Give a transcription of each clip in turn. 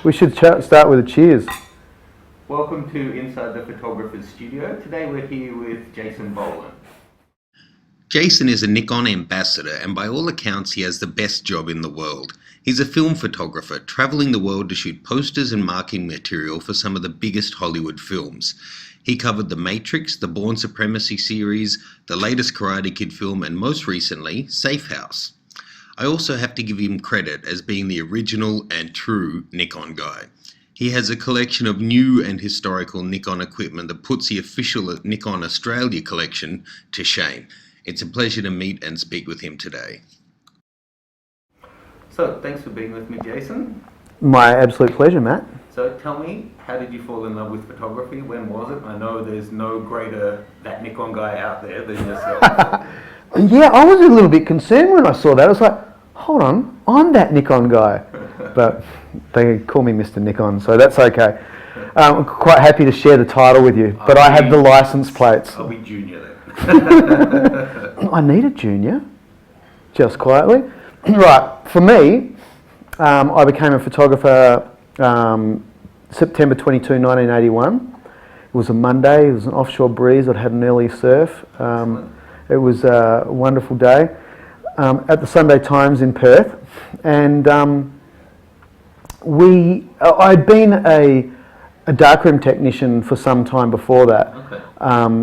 We should start with a cheers. Welcome to Inside the Photographer's Studio. Today we're here with Jasin Boland. Jasin is a Nikon ambassador, and by all accounts he has the best job in the world. He's a film photographer, travelling the world to shoot posters and marketing material for some of the biggest Hollywood films. He covered The Matrix, the Bourne Supremacy series, the latest Karate Kid film, and most recently, Safe House. I also have to give him credit as being the original and true Nikon guy. He has a collection of new and historical Nikon equipment that puts the official Nikon Australia collection to shame. It's a pleasure to meet and speak with him today. So, thanks for being with me, Jasin. My absolute pleasure, Matt. So, tell me, how did you fall in love with photography? When was it? I know there's no greater that Nikon guy out there than yourself. Yeah, I was a little bit concerned when I saw that. I was like, hold on, I'm that Nikon guy. But they call me Mr. Nikon, so that's okay. I'm quite happy to share the title with you, but I have the license plates. I'll be junior then. I need a junior, just quietly. Right, for me, I became a photographer September 22, 1981. It was a Monday, it was an offshore breeze, I'd had an early surf. It was a wonderful day at the Sunday Times in Perth, and I'd been a darkroom technician for some time before that. Okay.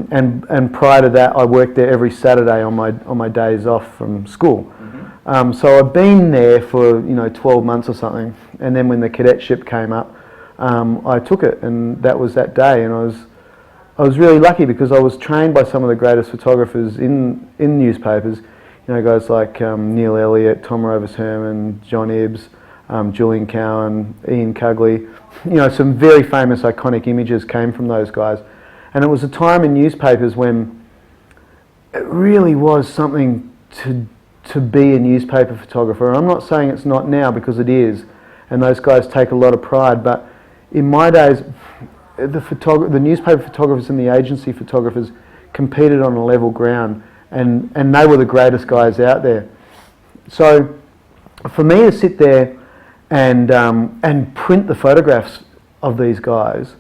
And prior to that, I worked there every Saturday on my days off from school. Mm-hmm. So I'd been there for 12 months or something, and then when the cadetship came up, I took it, and that was that day. And I was really lucky because I was trained by some of the greatest photographers in newspapers. Guys like Neil Elliott, Tom Rovers Herman, John Ibbs, Julian Cowan, Ian Cugley. Some very famous iconic images came from those guys. And it was a time in newspapers when it really was something to be a newspaper photographer. And I'm not saying it's not now, because it is, and those guys take a lot of pride, but in my days, the newspaper photographers and the agency photographers competed on a level ground, and they were the greatest guys out there. So for me to sit there and print the photographs of these guys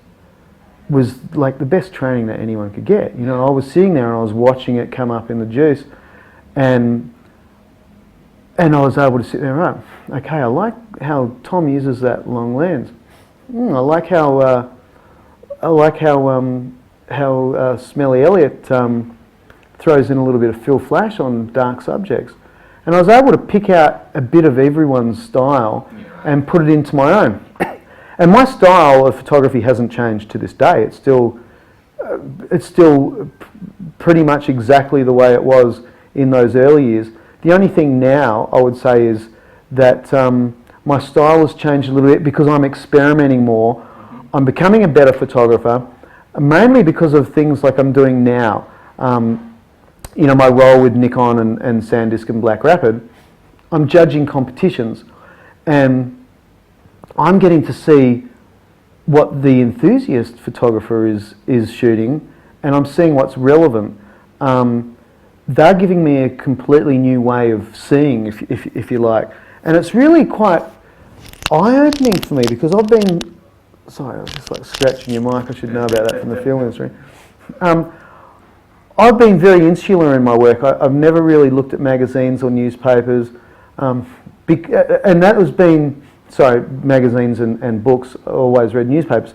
was like the best training that anyone could get. I was sitting there and I was watching it come up in the juice, and I was able to sit there and go, okay, I like how Tom uses that long lens. I like how Smelly Elliott throws in a little bit of Phil Flash on dark subjects. And I was able to pick out a bit of everyone's style and put it into my own. And my style of photography hasn't changed to this day. It's still pretty much exactly the way it was in those early years. The only thing now I would say is that my style has changed a little bit because I'm experimenting more. Mm-hmm. I'm becoming a better photographer, mainly because of things like I'm doing now. My role with Nikon and SanDisk and Black Rapid, I'm judging competitions, and I'm getting to see what the enthusiast photographer is shooting, and I'm seeing what's relevant. They're giving me a completely new way of seeing, if you like, and it's really quite eye-opening for me, because I've been, sorry, I was just like scratching your mic, I should know about that from the film industry. I've been very insular in my work. I've never really looked at magazines or newspapers, and that has been, magazines and books. I always read newspapers,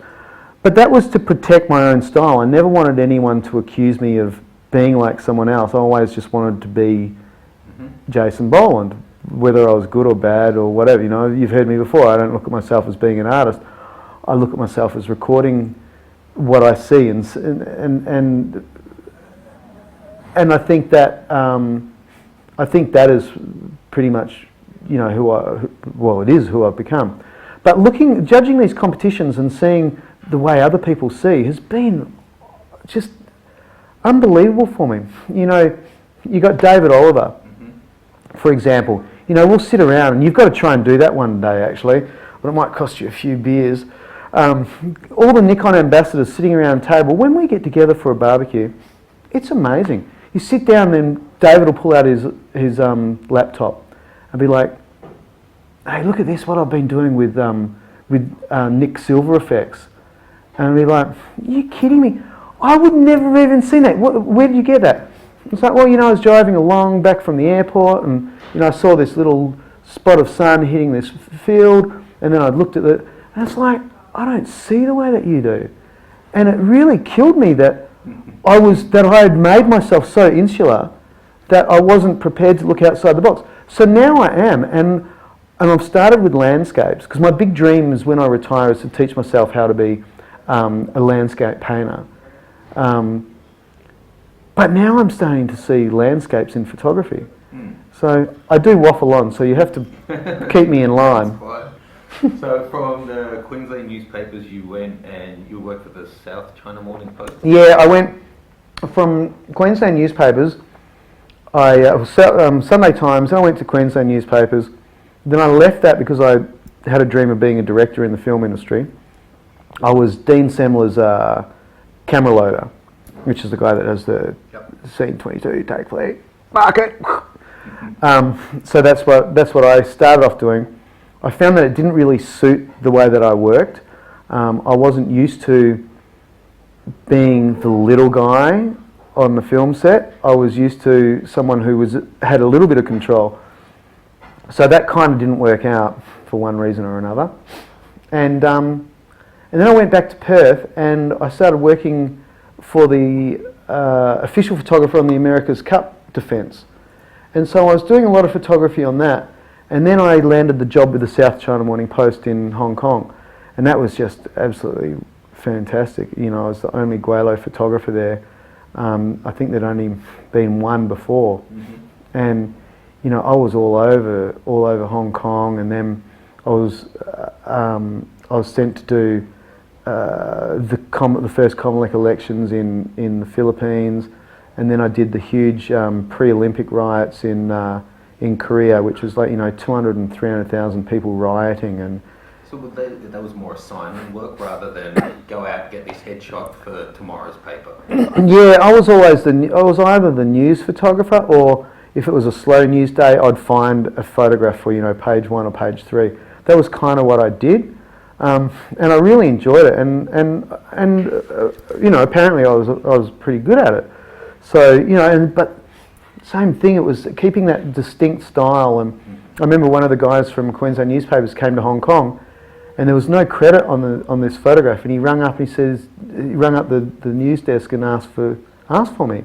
but that was to protect my own style. I never wanted anyone to accuse me of being like someone else. I always just wanted to be Jasin Boland, whether I was good or bad or whatever. You've heard me before. I don't look at myself as being an artist. I look at myself as recording what I see, and I think that is pretty much, it is who I've become. But judging these competitions and seeing the way other people see has been just unbelievable for me. You got David Oliver, for example. We'll sit around, and you've got to try and do that one day, actually, but it might cost you a few beers. All the Nikon ambassadors sitting around a table, when we get together for a barbecue, it's amazing. You sit down and David will pull out his laptop and be like, hey, look at this, what I've been doing with with Nick Silver effects. And I'd be like, are you kidding me? I would never have even seen that. Where did you get that? It's like, well, I was driving along back from the airport and, I saw this little spot of sun hitting this field, and then I looked at it, and it's like, I don't see the way that you do. And it really killed me that I had made myself so insular that I wasn't prepared to look outside the box. So now I am, and I've started with landscapes, because my big dream is when I retire is to teach myself how to be a landscape painter. But now I'm starting to see landscapes in photography. So I do waffle on, so you have to keep me in line. So from the Queensland newspapers you went and you worked for the South China Morning Post? Yeah, I went from Queensland newspapers, Sunday Times, then I went to Queensland newspapers. Then I left that because I had a dream of being a director in the film industry. I was Dean Semler's camera loader, which is the guy that does the scene 22, take flick, mark it. So that's what I started off doing. I found that it didn't really suit the way that I worked. I wasn't used to being the little guy on the film set. I was used to someone who had a little bit of control. So that kind of didn't work out for one reason or another. And then I went back to Perth and I started working for the official photographer on the America's Cup defence. And so I was doing a lot of photography on that. And then I landed the job with the South China Morning Post in Hong Kong. And that was just absolutely fantastic. I was the only Gualo photographer there. I think there'd only been one before. And, I was all over Hong Kong, and then I was sent to do the first Comelec elections in the Philippines, and then I did the huge pre-Olympic riots in Korea, which was like 200 and 300,000 people rioting. And so that was more assignment work rather than go out and get this headshot for tomorrow's paper. Yeah, I was either the news photographer, or if it was a slow news day, I'd find a photograph for page 1 or page 3. That was kind of what I did. And I really enjoyed it, and apparently I was pretty good at it. So but same thing. It was keeping that distinct style. And I remember one of the guys from Queensland newspapers came to Hong Kong, and there was no credit on this photograph. And he rang up. He rang up the news desk and asked for me.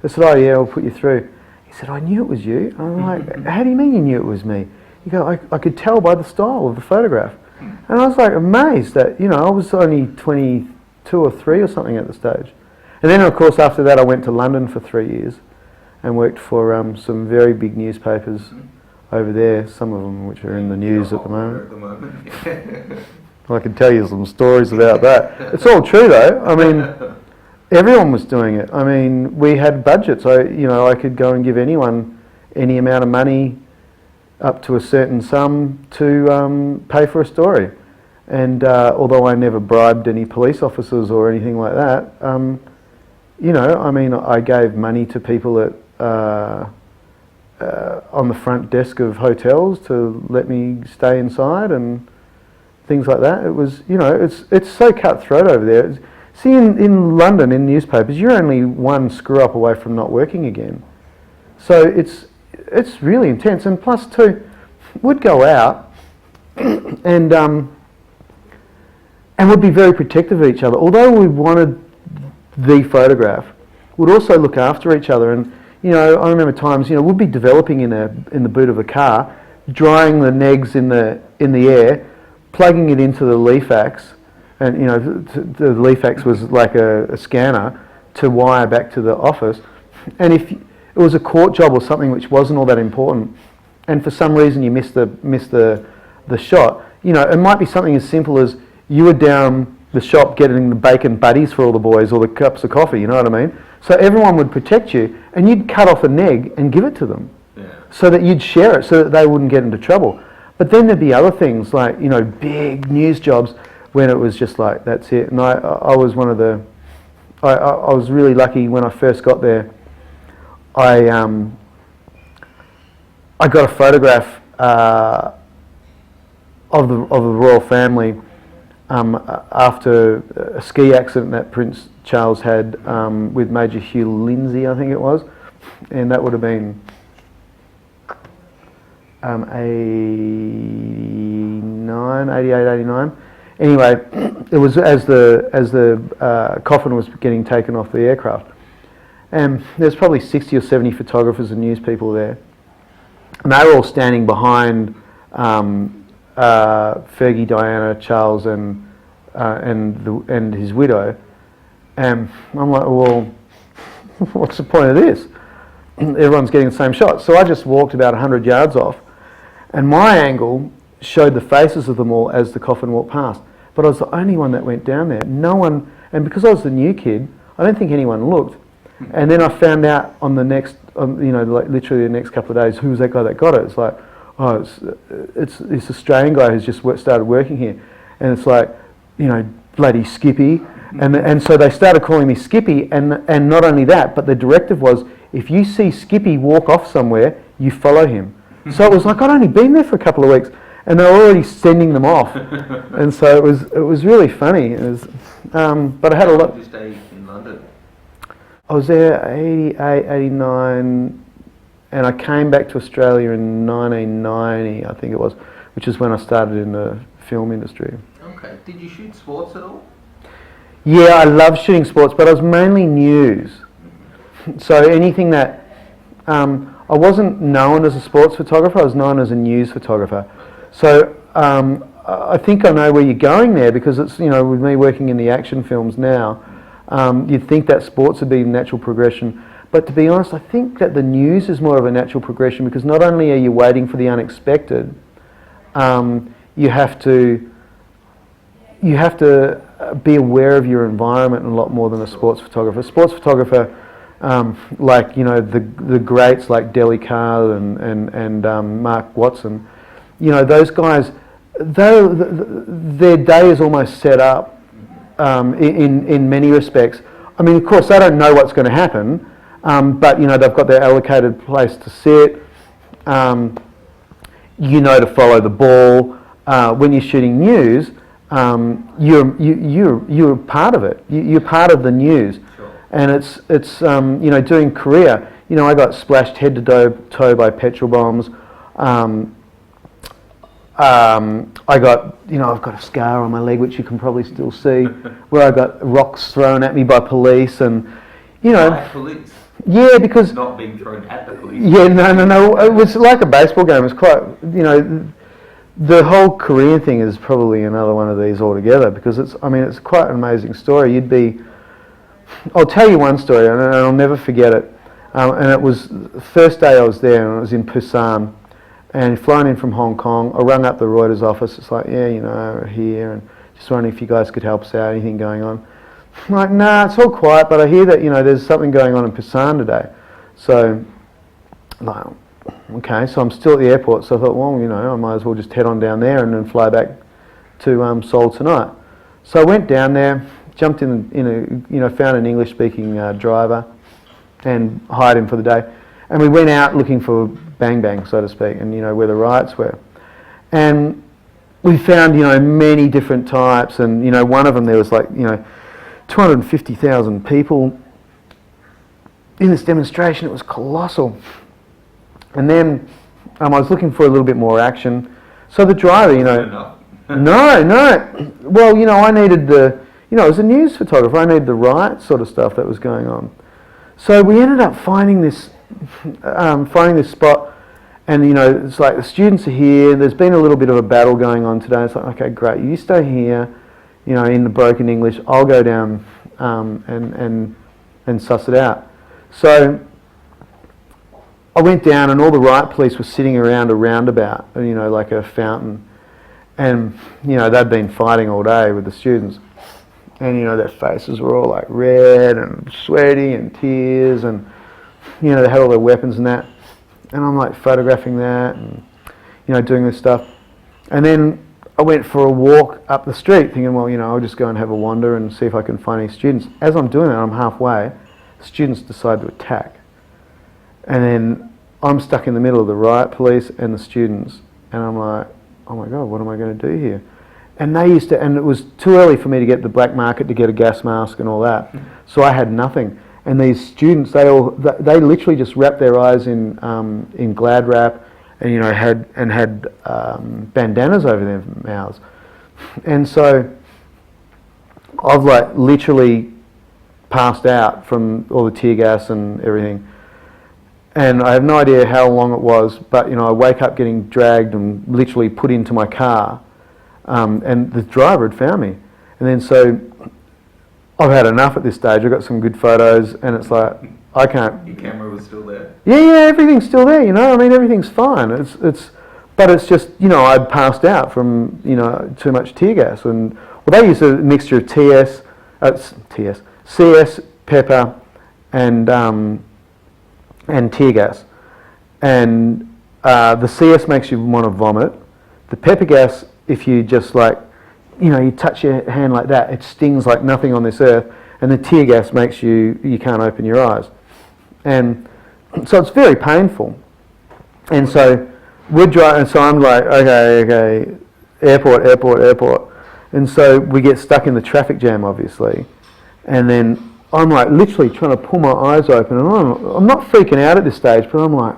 I said, "Oh yeah, I'll put you through." He said, "I knew it was you." I'm like, "How do you mean you knew it was me?" He goes, I could tell by the style of the photograph. And I was like amazed that, I was only 22 or 3 or something at the stage. And then of course after that I went to London for 3 years and worked for some very big newspapers over there, some of them which are in the news at the moment. I can tell you some stories about that. It's all true though. I mean, everyone was doing it. I mean, we had budgets. I could go and give anyone any amount of money up to a certain sum to pay for a story. And although I never bribed any police officers or anything like that, I gave money to people on the front desk of hotels to let me stay inside and things like that. It was, it's so cutthroat over there. See, in London, in newspapers, you're only one screw up away from not working again. So it's really intense. And plus, too, we'd go out and would be very protective of each other. Although we wanted the photograph, we'd also look after each other. And I remember times, we'd be developing in the boot of a car, drying the negs in the air, plugging it into the leaf axe, and the leaf axe was like a scanner to wire back to the office. And if it was a court job or something which wasn't all that important, and for some reason you missed the shot, it might be something as simple as you were down the shop getting the bacon buddies for all the boys or the cups of coffee, you know what I mean? So everyone would protect you, and you'd cut off a neg and give it to them, so that you'd share it, so that they wouldn't get into trouble. But then there'd be other things like big news jobs when it was just like that's it. And I was one of the I was really lucky when I first got there. I got a photograph of the royal family after a ski accident that Prince Charles had with Major Hugh Lindsay, I think it was, and that would have been 88, 89. Anyway, it was as the coffin was getting taken off the aircraft, and there's probably 60 or 70 photographers and news people there, and they were all standing behind Fergie, Diana, Charles, and his widow, and I'm like, well, what's the point of this? Everyone's getting the same shot. So I just walked about 100 yards off, and my angle showed the faces of them all as the coffin walked past. But I was the only one that went down there. No one, and because I was the new kid, I don't think anyone looked. And then I found out on the next, like literally the next couple of days, who was that guy that got it? It's like, oh, it's this Australian guy who's just started working here, and it's like, bloody Skippy. And so they started calling me Skippy, and not only that, but the directive was, if you see Skippy walk off somewhere, you follow him. So it was like I'd only been there for a couple of weeks, and they were already sending them off, and so it was really funny. It was, but I had a lot. Did you stay in London? I was there 88, 89, and I came back to Australia in 1990, I think it was, which is when I started in the film industry. Okay. Did you shoot sports at all? Yeah, I love shooting sports, but I was mainly news. So anything that I wasn't known as a sports photographer, I was known as a news photographer. So I think I know where you're going there, because it's, with me working in the action films now, you'd think that sports would be a natural progression. But to be honest, I think that the news is more of a natural progression, because not only are you waiting for the unexpected, you have to be aware of your environment a lot more than a sports photographer. A sports photographer, like the greats like Delhi Carr and Mark Watson, those guys, their day is almost set up in many respects. I mean, of course, they don't know what's going to happen, but they've got their allocated place to sit. To follow the ball. When you're shooting news, you're part of it. You're part of the news, sure. And it's doing Korea. I got splashed head to toe by petrol bombs. I got I've got a scar on my leg, which you can probably still see, where I got rocks thrown at me by police, and By police? Yeah, because Not being thrown at the police. Yeah, no. It was like a baseball game. It's quite the whole Korean thing is probably another one of these altogether, because it's quite an amazing story. I'll tell you one story, and I'll never forget it. And it was the first day I was there, and it was in Busan, and flying in from Hong Kong. I rang up the Reuters office. It's like, we're here, and just wondering if you guys could help us out. Anything going on? I'm like, nah, it's all quiet, but I hear that there's something going on in Busan today. So, like, okay, so I'm still at the airport, so I thought, well, I might as well just head on down there and then fly back to Seoul tonight. So I went down there, jumped in found an English-speaking driver and hired him for the day. And we went out looking for Bang Bang, so to speak, and where the riots were. And we found, many different types, and, one of them there was like, 250,000 people in this demonstration. It was colossal. And then I was looking for a little bit more action. So the driver, no. Well, I needed as a news photographer, I needed the riot sort of stuff that was going on. So we ended up finding this spot, and it's like the students are here. There's been a little bit of a battle going on today. It's like, okay, great, you stay here, in the broken English. I'll go down and suss it out. So I went down, and all the riot police were sitting around a roundabout, like a fountain, and they'd been fighting all day with the students, and their faces were all like red and sweaty and tears, and they had all their weapons and that, and I'm like photographing that and doing this stuff, and then I went for a walk up the street thinking, well, I'll just go and have a wander and see if I can find any students. As I'm doing that, I'm halfway, students decide to attack. And then I'm stuck in the middle of the riot police and the students, and I'm like, oh my God, what am I going to do here? And they used to, and it was too early for me to get the black market to get a gas mask and all that. So I had nothing. And these students, they literally just wrapped their eyes in Glad wrap, and had bandanas over their mouths. And so I've like literally passed out from all the tear gas and everything. And I have no idea how long it was, but I wake up getting dragged and literally put into my car. And the driver had found me. And then so I've had enough at this stage. I've got some good photos, and it's like, I can't... Your camera was still there? Yeah, everything's still there, I mean, everything's fine. But it's just, I'd passed out from, too much tear gas. And, well, they use a mixture of CS, pepper, and tear gas. And the CS makes you want to vomit. The pepper gas, if you just like, you touch your hand like that, it stings like nothing on this earth. And the tear gas makes you can't open your eyes. And so it's very painful. And so we're driving, and so I'm like, okay, airport. And so we get stuck in the traffic jam, obviously. And then I'm like literally trying to pull my eyes open. And I'm not freaking out at this stage, but I'm like,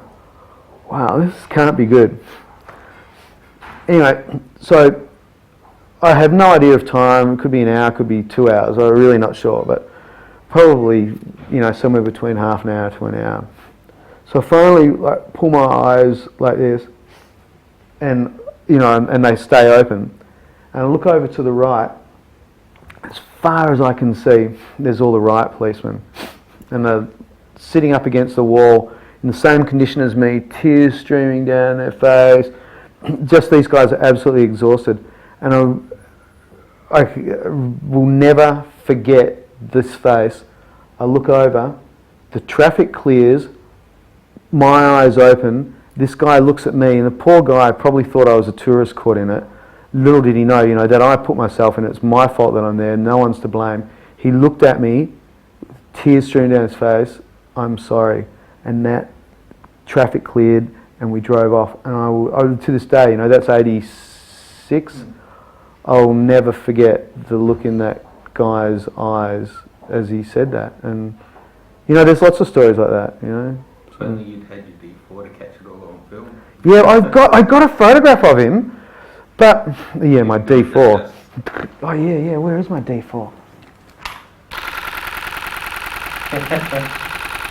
wow, this can't be good. Anyway, so I have no idea of time. It could be an hour, could be 2 hours. I'm really not sure, but probably, somewhere between half an hour to an hour. So I finally like pull my eyes like this, and and they stay open. And I look over to the right. As far as I can see, there's all the riot policemen, and they're sitting up against the wall in the same condition as me, tears streaming down their face. Just these guys are absolutely exhausted, and I will never forget this face. I look over, the traffic clears, my eyes open, this guy looks at me, and the poor guy probably thought I was a tourist caught in it. Little did he know, that I put myself in it. It's my fault that I'm there, no one's to blame. He looked at me, tears streaming down his face, I'm sorry, and that traffic cleared, and we drove off. And to this day, that's 86. I'll never forget the look in that guy's eyes as he said that. And there's lots of stories like that. If only you'd had your D4 to catch it all on film. Yeah, I got a photograph of him, but yeah, my D4. Oh yeah. Where is my D4?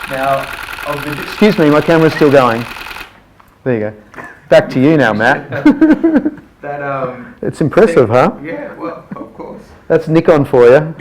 Now, Excuse me, my camera's still going. There you go. Back to you now, Matt. That It's impressive, huh? Yeah, well, of course. That's Nikon for you.